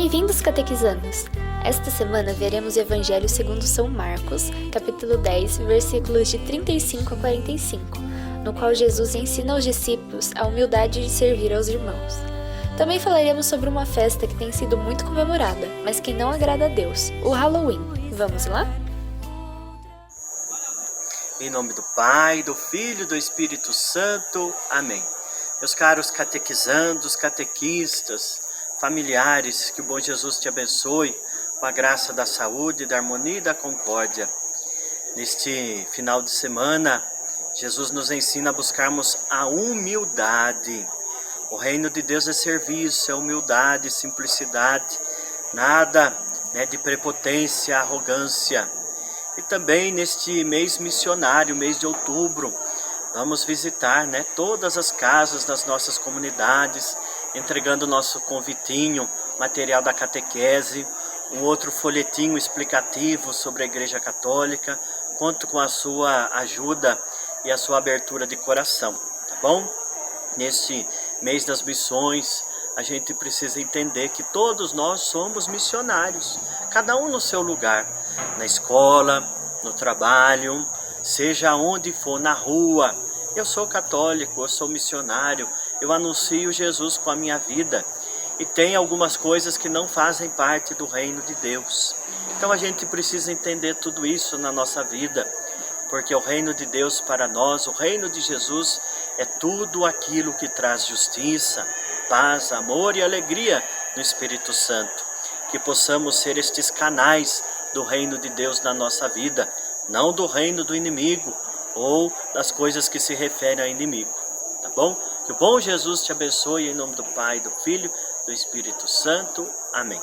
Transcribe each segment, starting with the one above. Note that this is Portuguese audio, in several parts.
Bem-vindos, catequizandos! Esta semana veremos o Evangelho segundo São Marcos, capítulo 10, versículos de 35 a 45, no qual Jesus ensina aos discípulos a humildade de servir aos irmãos. Também falaremos sobre uma festa que tem sido muito comemorada, mas que não agrada a Deus, o Halloween. Vamos lá? Em nome do Pai, do Filho e do Espírito Santo. Amém. Meus caros catequizandos, catequistas, familiares, que o bom Jesus te abençoe com a graça da saúde, da harmonia e da concórdia. Neste final de semana, Jesus nos ensina a buscarmos a humildade. O reino de Deus é serviço, é humildade, simplicidade, nada de prepotência, arrogância. E também neste mês missionário, mês de outubro, vamos visitar todas as casas das nossas comunidades, entregando nosso convitinho, material da catequese, um outro folhetinho explicativo sobre a Igreja Católica. Conto com a sua ajuda e a sua abertura de coração, tá bom? Neste mês das missões, a gente precisa entender que todos nós somos missionários, cada um no seu lugar, na escola, no trabalho, seja onde for, na rua. Eu sou católico, eu sou missionário, eu anuncio Jesus com a minha vida. E tem algumas coisas que não fazem parte do reino de Deus. Então a gente precisa entender tudo isso na nossa vida, porque o reino de Deus para nós, o reino de Jesus, é tudo aquilo que traz justiça, paz, amor e alegria no Espírito Santo. Que possamos ser estes canais do reino de Deus na nossa vida, não do reino do inimigo ou das coisas que se referem ao inimigo, tá bom? Que o bom Jesus te abençoe em nome do Pai, do Filho, do Espírito Santo. Amém.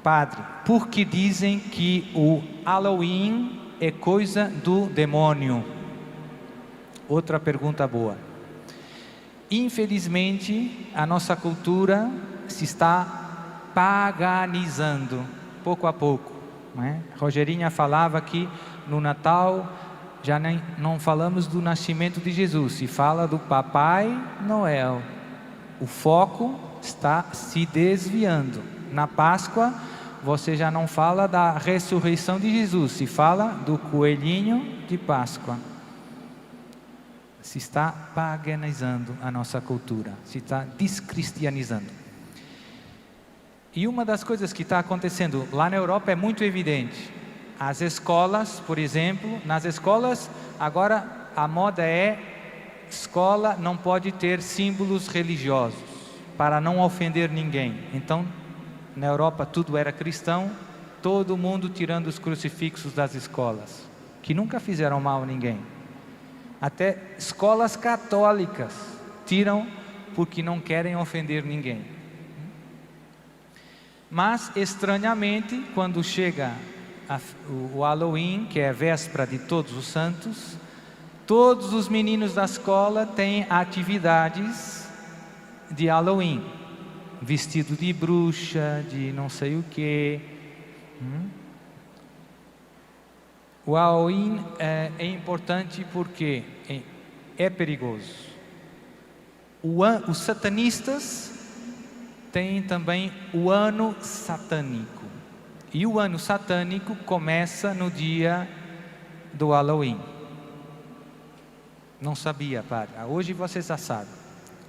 Padre, por que dizem que o Halloween é coisa do demônio? Outra pergunta boa. Infelizmente, a nossa cultura se está paganizando, pouco a pouco. Não é? Rogerinha falava que no Natal já não falamos do nascimento de Jesus, se fala do Papai Noel. O foco está se desviando. Na Páscoa, você já não fala da ressurreição de Jesus, se fala do coelhinho de Páscoa. Se está paganizando a nossa cultura, se está descristianizando. E uma das coisas que está acontecendo lá na Europa é muito evidente. As escolas, por exemplo, nas escolas agora a moda é: escola não pode ter símbolos religiosos para não ofender ninguém. Então, na Europa tudo era cristão, todo mundo tirando os crucifixos das escolas, que nunca fizeram mal a ninguém. Até escolas católicas tiram porque não querem ofender ninguém. Mas, estranhamente, quando chega o Halloween, que é a véspera de Todos os Santos, todos os meninos da escola têm atividades de Halloween, vestido de bruxa, de não sei o que. O Halloween é importante porque é perigoso. Os satanistas têm também o ano satânico. E o ano satânico começa no dia do Halloween. Não sabia, padre? Hoje você já sabe.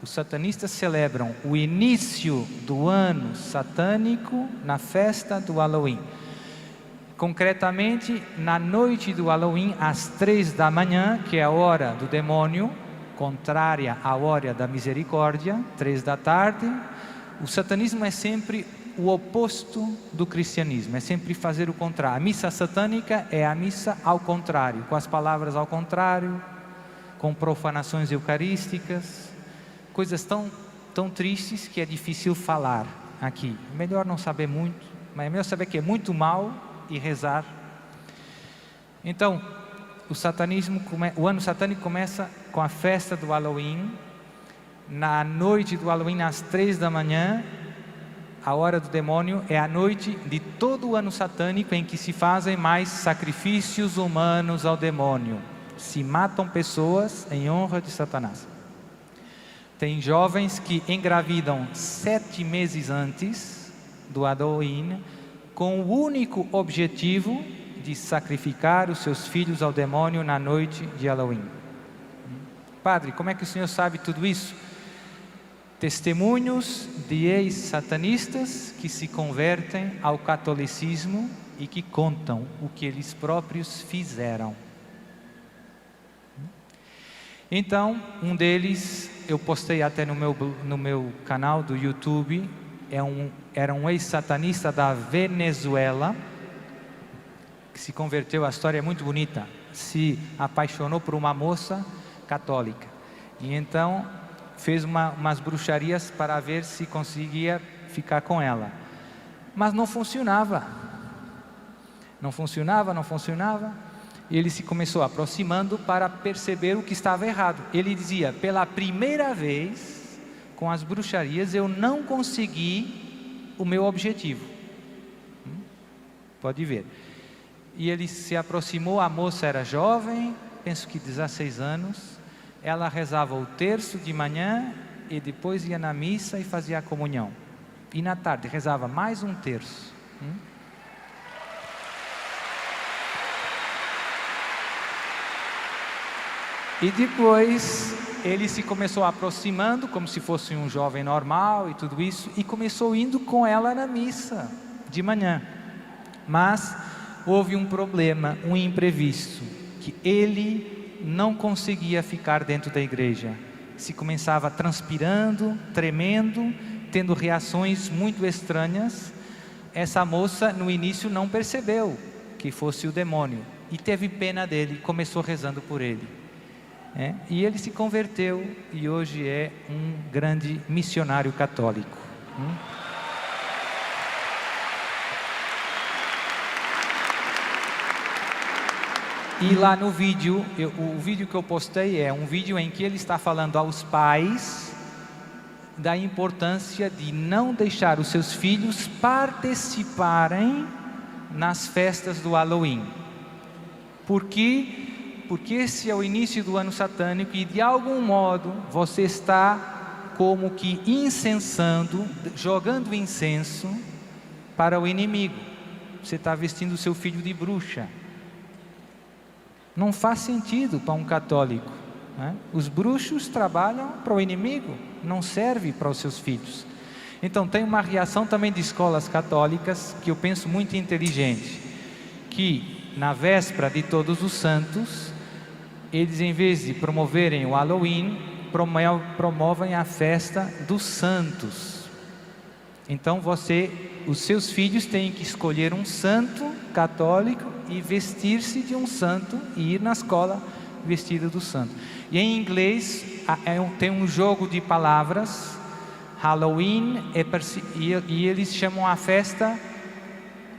Os satanistas celebram o início do ano satânico na festa do Halloween. Concretamente, na noite do Halloween, às 3 da manhã, que é a hora do demônio, contrária à hora da misericórdia, 3 da tarde, o satanismo é sempre o oposto do cristianismo, é sempre fazer o contrário. A missa satânica é a missa ao contrário, com as palavras ao contrário, com profanações eucarísticas, coisas tão tristes que é difícil falar aqui. Melhor não saber muito, mas é melhor saber que é muito mal e rezar. Então, o ano satânico começa com a festa do Halloween. Na noite do Halloween, às 3 da manhã, a hora do demônio, é a noite de todo o ano satânico em que se fazem mais sacrifícios humanos ao demônio. Se matam pessoas em honra de Satanás. Tem jovens que engravidam 7 meses antes do Halloween, com o único objetivo de sacrificar os seus filhos ao demônio na noite de Halloween. Padre, como é que o senhor sabe tudo isso? Testemunhos de ex-satanistas que se convertem ao catolicismo e que contam o que eles próprios fizeram. Então, um deles, eu postei até no meu canal do YouTube, era um ex-satanista da Venezuela, que se converteu, a história é muito bonita, se apaixonou por uma moça católica, e então fez umas bruxarias para ver se conseguia ficar com ela, mas não funcionava, e ele se começou aproximando para perceber o que estava errado. Ele dizia: pela primeira vez, com as bruxarias, eu não consegui o meu objetivo. Pode ver. E ele se aproximou, a moça era jovem, penso que 16 anos, ela rezava o terço de manhã e depois ia na missa e fazia a comunhão. E na tarde rezava mais um terço. E depois ele se começou aproximando, como se fosse um jovem normal e tudo isso, e começou indo com ela na missa de manhã. Mas houve um problema, um imprevisto, que ele não conseguia ficar dentro da igreja. Se começava transpirando, tremendo, tendo reações muito estranhas. Essa moça no início não percebeu que fosse o demônio e teve pena dele, começou rezando por ele. E ele se converteu e hoje é um grande missionário católico. E lá no vídeo, o vídeo que eu postei é um vídeo em que ele está falando aos pais da importância de não deixar os seus filhos participarem nas festas do Halloween. Porque esse é o início do ano satânico e de algum modo você está como que incensando, jogando incenso para o inimigo. Você está vestindo o seu filho de bruxa. Não faz sentido para um católico, né? Os bruxos trabalham para o inimigo, não serve para os seus filhos. Então tem uma reação também de escolas católicas que eu penso muito inteligente, que na véspera de Todos os Santos, eles em vez de promoverem o Halloween, promovem a festa dos santos. Então os seus filhos têm que escolher um santo católico e vestir-se de um santo e ir na escola vestido do santo. E em inglês tem um jogo de palavras, Halloween, e eles chamam a festa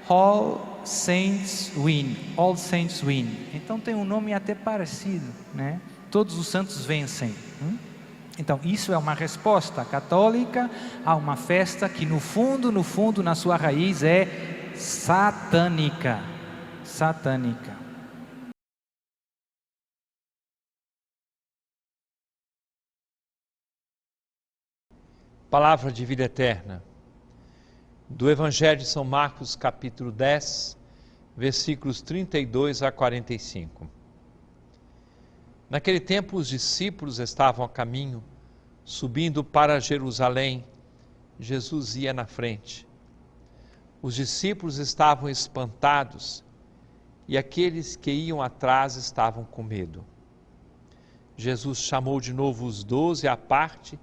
All Saints Win. Então tem um nome até parecido, né? Todos os santos vencem. Então isso é uma resposta católica a uma festa que no fundo, na sua raiz é satânica. Palavra de vida eterna, do Evangelho de São Marcos, capítulo 10, versículos 32 a 45. Naquele tempo os discípulos estavam a caminho, subindo para Jerusalém. Jesus ia na frente. Os discípulos estavam espantados e aqueles que iam atrás estavam com medo. Jesus chamou de novo os 12 à parte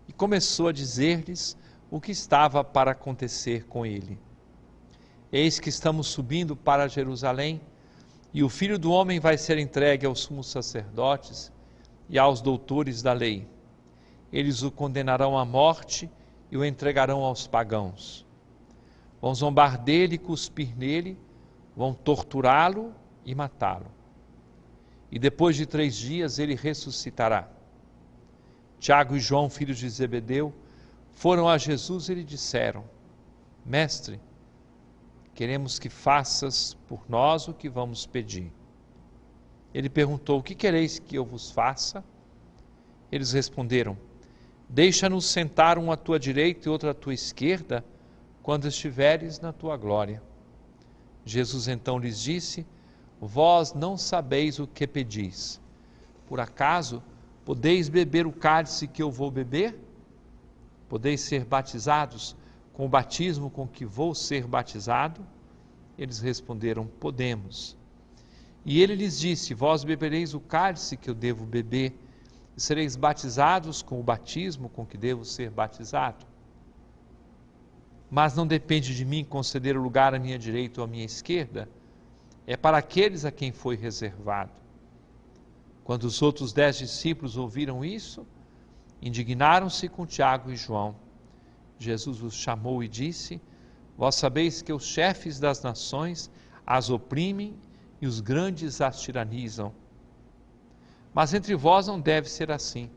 e começou a dizer-lhes o que estava para acontecer com ele. Eis que estamos subindo para Jerusalém, e o Filho do Homem vai ser entregue aos sumos sacerdotes e aos doutores da lei. Eles o condenarão à morte e o entregarão aos pagãos. Vão zombar dele e cuspir nele, vão torturá-lo e matá-lo. E depois de 3 dias ele ressuscitará. Tiago e João, filhos de Zebedeu, foram a Jesus e lhe disseram: Mestre, queremos que faças por nós o que vamos pedir. Ele perguntou: o que quereis que eu vos faça? Eles responderam: Deixa-nos sentar um à tua direita e outro à tua esquerda, quando estiveres na tua glória. Jesus então lhes disse: Vós não sabeis o que pedis. Por acaso podeis beber o cálice que eu vou beber? Podeis ser batizados com o batismo com que vou ser batizado? Eles responderam: Podemos. E ele lhes disse: Vós bebereis o cálice que eu devo beber, e sereis batizados com o batismo com que devo ser batizado. Mas não depende de mim conceder o lugar à minha direita ou à minha esquerda, é para aqueles a quem foi reservado. Quando os outros 10 discípulos ouviram isso, indignaram-se com Tiago e João. Jesus os chamou e disse: Vós sabeis que os chefes das nações as oprimem e os grandes as tiranizam. Mas entre vós não deve ser assim.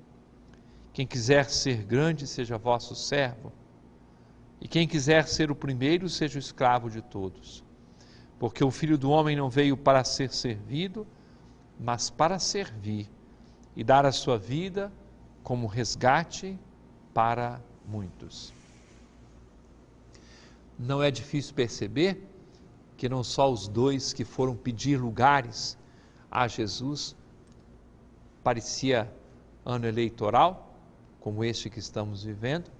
Quem quiser ser grande, seja vosso servo. E quem quiser ser o primeiro, seja o escravo de todos. Porque o Filho do Homem não veio para ser servido, mas para servir e dar a sua vida como resgate para muitos. Não é difícil perceber que não só os 2 que foram pedir lugares a Jesus, parecia ano eleitoral, como este que estamos vivendo,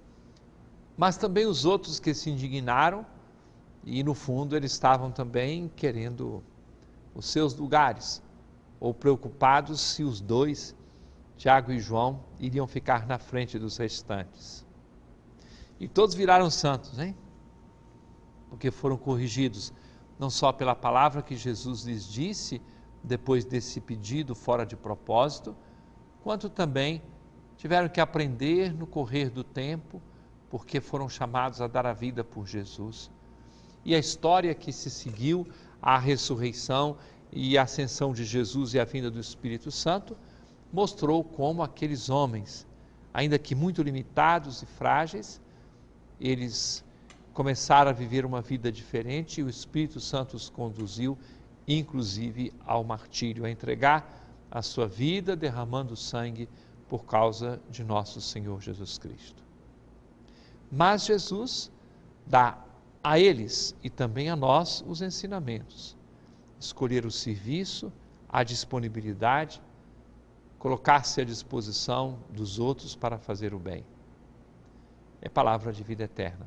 mas também os outros que se indignaram e no fundo eles estavam também querendo os seus lugares, ou preocupados se os 2, Tiago e João, iriam ficar na frente dos restantes. E todos viraram santos, hein? Porque foram corrigidos, não só pela palavra que Jesus lhes disse, depois desse pedido fora de propósito, quanto também tiveram que aprender no correr do tempo, porque foram chamados a dar a vida por Jesus. E a história que se seguiu à ressurreição e a ascensão de Jesus e a vinda do Espírito Santo mostrou como aqueles homens, ainda que muito limitados e frágeis, eles começaram a viver uma vida diferente e o Espírito Santo os conduziu, inclusive ao martírio, a entregar a sua vida derramando sangue por causa de nosso Senhor Jesus Cristo. Mas Jesus dá a eles e também a nós os ensinamentos. Escolher o serviço, a disponibilidade, colocar-se à disposição dos outros para fazer o bem. É palavra de vida eterna.